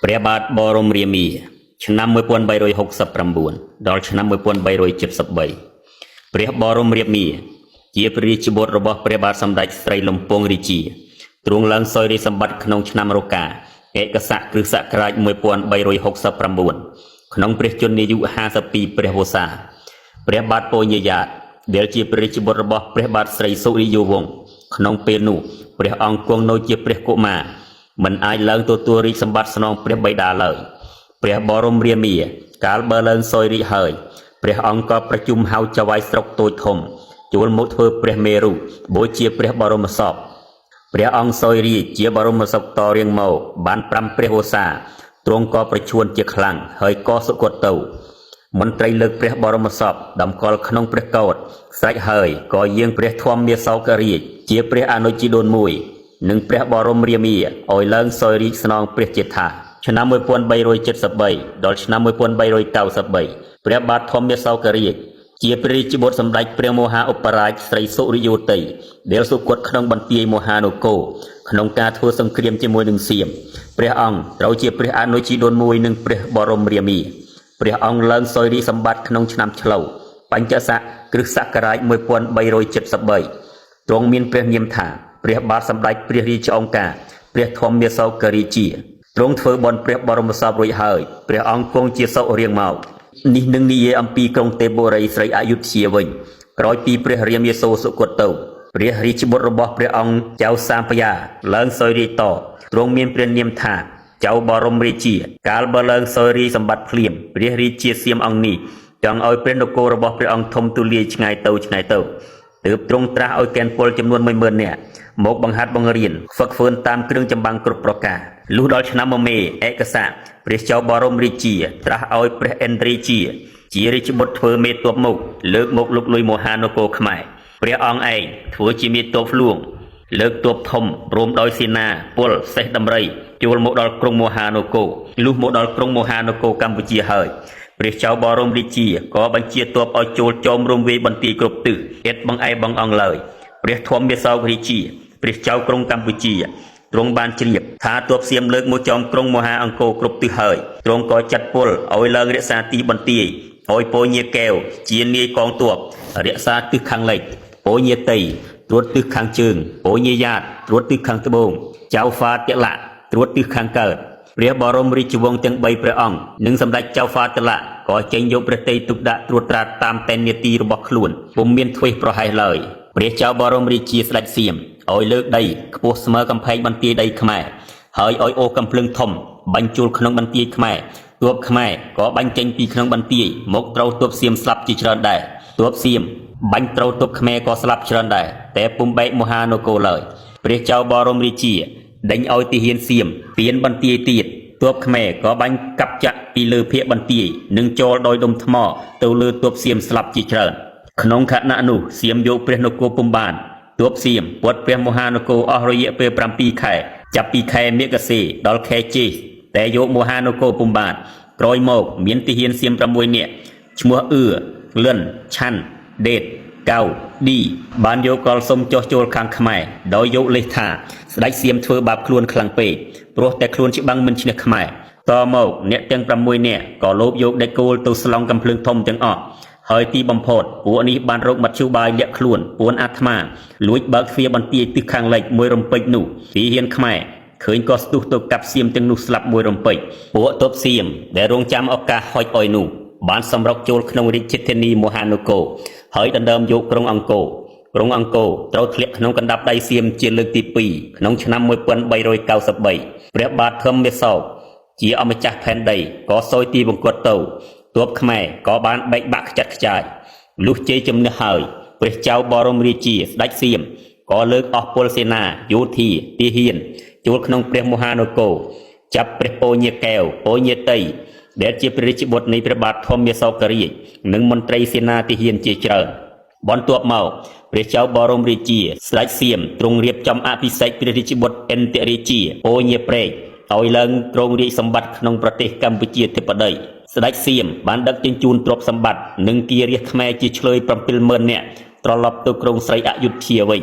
ព្រះបាទបរមរាមាឆ្នាំ1369ដល់ឆ្នាំ1373ព្រះបរមរាមាជាព្រះរាជបុត្ររបស់ព្រះបាទសម្ដេចស្រីលំពងរាជាទ្រង់ឡើងសោយរាជសម្បត្តិក្នុងឆ្នាំរកាឯកស័កគ្រិស្តសករាជ1369ក្នុងព្រះជន្មាយុ52ព្រះវស្សាព្រះបាទពញាយ៉ាតដែលជាព្រះរាជបុត្ររបស់ព្រះបាទស្រីសុរិយោវង្សក្នុងពេលនោះព្រះអង្គគង់នៅជាព្រះកុមារមិនអាចឡើងទទួលរាជសម្បត្តិស្នងព្រះបិតាឡើយព្រះបរមរាមាកាលបើឡើងសោយរាជហើយព្រះអង្គក៏ប្រជុំហៅចៅហ្វាយស្រុកតូចធំចូលមកធ្វើព្រះមេរុបូជាព្រះបរមសពព្រះអង្គសោយរាជជាបរមសពតរៀងមកបាន5ព្រះវស្សាទ្រង់ក៏ប្រឈួនជាខ្លាំងហើយក៏សុគតទៅមន្ត្រីលើកព្រះបរមសពដំកល់ក្នុងព្រះកោដ្ឋស្រេចហើយក៏យាងព្រះធម្មមាសោករាជជាព្រះអនុជីដូនមួយនិងព្រះបរមរាមាឲ្យឡើងសោយរាជស្នងព្រះជេដ្ឋាឆ្នាំ1373ដល់ឆ្នាំ1393ព្រះបាទធម្មមាសោករាជជាព្រះរាជបុត្រសម្ដេចព្រះមហាឧបរាជស្រីសុរិយោទ័យដែលសុគតក្នុងបន្ទាយមហានគរក្នុងការធ្វើសង្គ្រាមជាមួយនឹងសៀមព្រះអង្គត្រូវជាព្រះអនុជីដូនមួយនឹងព្រះបរមរាមាព្រះអង្គឡើងសោយរាជសម្បត្តិក្នុងឆ្នាំឆ្លូវបញ្ញស័កគ្រិស្តសករាជ1373ទ្រង់មានព្រះនាមថាព្រះបាទសម្ដេចព្រះរាជអង្គការព្រះធម្មមាសោករាជាទ្រង់ធ្វើបន់ព្រះបរមសពរួចហើយព្រះអង្គគង់ជាសុរៀងមកនេះនឹងនិយាយអំពីក្រុងទេពបុរីស្រីអយុធ្យាវិញក្រោយពីព្រះរាមាសូរសុគតទៅព្រះរាជបុត្ររបស់ព្រះអង្គចៅសាមពយ៉ាឡើងសោយរាជតទ្រង់មានព្រះនាមថាចៅបរមរាជាកាលបើឡើងសោយរាជសម្បត្តិភ្លាមព្រះរាជាសៀមអង្គនេះចង់ឲ្យព្រះនគររបស់ព្រះអង្គធំទូលាយឆ្ងាយទៅទើបទ្រង់ត្រាស់ឲ្យកេណ្ឌពលចំនួន 10000 នាក់មកបង្ហាត់បង្រៀនហ្វឹកហ្វឺនតាមគ្រឿងចម្បាំងគ្រប់ប្រការលុះដល់ឆ្នាំមមេឯកស័កព្រះចៅបរមរាជាត្រាស់ឲ្យព្រះឥន្ទ្រាជារាជបុត្រធ្វើមេទ័ពមកលើកមកលុកលុយមហានគរខ្មែរព្រះអង្គឯងធ្វើជាមេទ័ពហ្លួងលើកទ័ពធំព្រមដោយសេនាពលសេះដំរីចូលមកដល់ក្រុងមហានគរលុះមកដល់ក្រុងមហានគរកម្ពុជាហើយព្រះចៅបរមរាជាក៏បញ្ជាទ័ពឲ្យចូលចោមរំវាយបន្ទាយគ្រប់ទិសឥតបង្អែបង្អង់ឡើយព្រះធម្មមាសោករាជាព្រះចៅក្រុងកម្ពុជាទ្រង់បានជ្រាបថាទ័ពសៀមលើកមកចោមក្រុងមហាអង្គរគ្រប់ទិសហើយទ្រង់ក៏ចាត់ពលឲ្យឡើងរក្សាទីបន្ទាយឲ្យពញាកែវជានាយកងទ័ពរក្សាទិសខាងលិចពញាតីត្រួតទិសខាងជើងពញាយ៉ាតត្រួតទិសខាងត្បូងចៅហ្វាតិលៈត្រួតទិសខាងកើតព្រះបរមរាជវង្សទាំង3ព្រះអង្គនិងសម្ដេចចៅហ្វាតិលៈក៏ចេញយកព្រះតីទុកដាក់ត្រួតត្រាតាមតែននីតិរបស់ខ្លួនពុំមានធ្វេសប្រហែសឡើយព្រះចៅបរមរាជាស្ដេចសៀមឲ្យលើកដីខ្ពស់ស្មើកំផែងបន្ទាយដីខ្មែរហើយឲ្យអូកំភ្លើងធំបាញ់ជួលក្នុងបន្ទាយខ្មែរទ័ពខ្មែរក៏បាញ់ចេញពីក្នុងបន្ទាយមកត្រូវទ័ពសៀមស្លាប់ជាច្រើនដែរទ័ពសៀមបាញ់ត្រូវទ័ពខ្មែរក៏ស្លាប់ច្រើនដែរតែពុំបែកមហានគរឡើយព្រះចៅបរមរាជាដេញឲ្យទាហានសៀមពៀនបន្ទាយទៀតទ័ពខ្មែរក៏បាញ់កាប់ចាក់ពីលើភៀកបន្ទាយនិងចូលដោយដុំថ្មទៅលើទ័ពសៀមស្លាប់ជាច្រើនក្នុងខណៈនោះសៀមយកព្រះនគរពុំបានទ័ពសៀមពាត់ព្រះមហានគរអស់រយៈពេល7ខែចាប់ពីខែមិគសេដល់ខែចេសតែយកមហានគរពុំបានក្រោយមកមានទាហានសៀម6នាក់ឈ្មោះអ៊ឺលិនឆាន់ដេតកៅឌីបានយកកលសុំចោះចូលខាងខ្មែរដោយយកលេសថាស្ដេចសៀមធ្វើបាបខ្លួនខ្លាំងពេកព្រោះតែខ្លួនច្បាំងមិនឈ្នះខ្មែរតមកអ្នកទាំង6នាក់ក៏លោបយកដេកគោលទៅស្លង់កំភ្លើងធំទាំងអស់ហើយទីបំផុតពួកនេះបានរកមធ្យោបាយលាក់ខ្លួនពួនអាត្មាលួចបើកទ្វារបន្ទាយទិសខាងលិចមួយរំពេចនោះទីហ៊ានខ្មែរឃើញក៏ស្ទុះទៅកាប់សៀមទាំងនោះស្លាប់មួយរំពេចពួកទ័ពសៀមដែលរងចាំឱកាសហុចអុយនោះបានសម្រុកចូលក្នុងរាជធានីមហានគរហើយដណ្ដើមយកក្រុងអង្គរត្រូវធ្លាក់ក្នុងកណ្ដាប់ដៃសៀមជាលើកទី2ក្នុងឆ្នាំ1393ព្រះបាទធម្មមាសោកជាអម្ចាស់ផែនដីក៏សោយទីបង្គត់ទៅទ័ពខ្មែរក៏បានបែកបាក់ខ្ចាត់ខ្ចាយលុះជ័យជំនះហើយព្រះចៅបរមរាជាស្ដេចសៀមក៏លើកអស់ពលសេនាយោធាទាហានចូលក្នុងព្រះមហានគរចាប់ព្រះពញាកែវពញាតីដែលជាព្រះរាជបុត្រនៃព្រះបាទធម្មមាសោករាជនិងមន្ត្រីសេនាទាហានជាច្រើនបន្ទាប់មកព្រះចៅបរមរាជាស្ដេចសៀមទ្រង់រៀបចំអភិសេកព្រះរាជបុត្រឥន្ទរាជាពញាព្រែកឲ្យឡើងគ្រងរាជសម្បត្តិក្នុងប្រទេសកម្ពុជាធិបតីស្ដេចសៀមបានដឹកជញ្ជូនទ្រព្យសម្បត្តិនិងគារាស្ត្រខ្មែរជាឆ្លើយ70000នាក់ត្រឡប់ទៅក្រុងស្រីអយុធ្យាវិញ